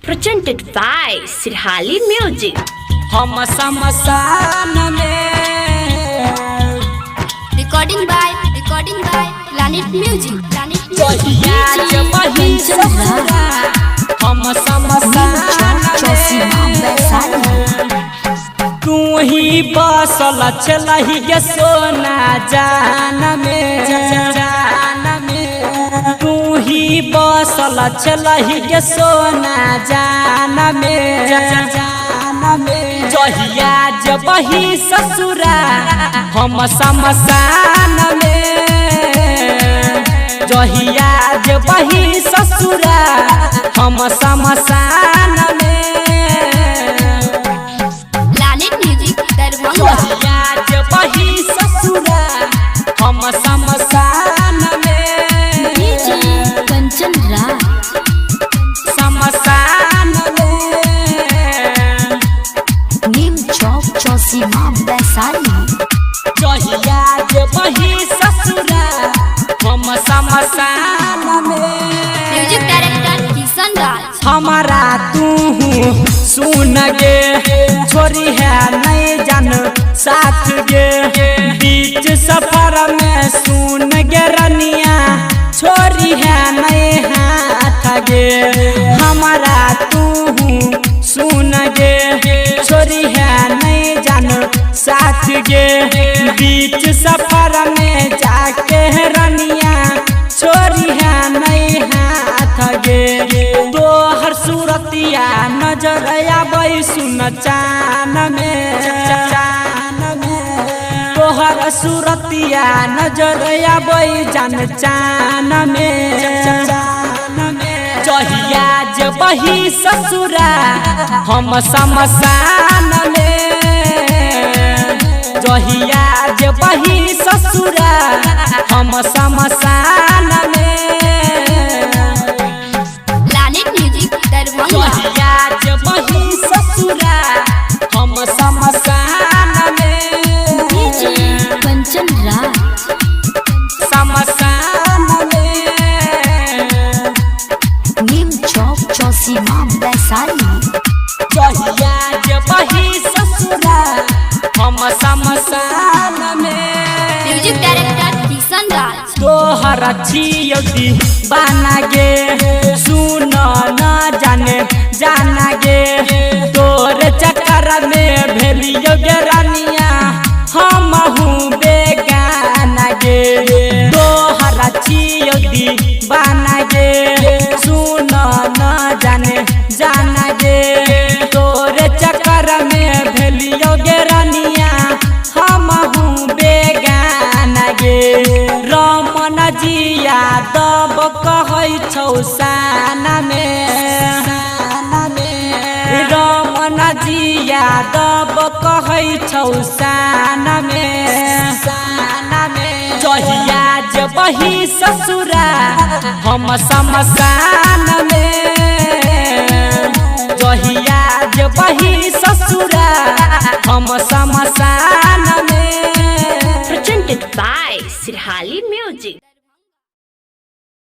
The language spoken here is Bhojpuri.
Presented by Sirhali Music. हम समसान में Recording by Planet Music. जहिया जब वही ससुरा हम समसान में तू ही बसल चलही गे सोना जान में तू ही बसल चलही गे सोना जान में जहिया जब वही ससुरा हम समसान में जहिया जब वही ससुरा हम समसान में Planet Music Darbhanga. जहिया जब वही ससुरा हम समसान में DJ Kanchan Raj. समसान में Neem Chowk Chausima Vaisali. जहिया जब वही ससुरा हम समसान में Music Director Kishan Raj. हमारा तू सुन गे छोरी है नहीं जान साथ गे बीच सफर में सुन गे रनिया छोरी है नहीं हाथ गे हमारा तू सुन गे छोरी है नहीं जान साथ गे बीच सफर में जाके रनिया छोरी है नहीं हाथ गे तोहर सूरतिया नजर आबै सुन चान में तोहर सूरतिया नजर आबै जान चान में जहिया जब वही ससुरा हम समसान में जहिया जब वही ससुरा हम समसान में Planet Music Darbhanga. जहिया जब वही ससुरा हम समसान में DJ Kanchan Raj. समसान में Neem Chowk Chausima Vaisali. जहिया जब वही ससुरा हम समसान में Music Director Kishan Raj. तोहर छियौती बाना गे सुन न जाना गे तोर चक्कर में भेलियो गे रानिया हम हूँ बेगाना गे तोहर छियौती बाना गे सुन न जाना गे तोर चक्कर में भेलियो गे रानिया हम हूँ बेगाना गे रमन जिया दब कहै छौ साना में रमन जिया दब कहै छौ साना में जहिया जब वही ससुरा हम समसान में जहिया जब वही ससुरा हम समसान में Presented by Sirhali Music.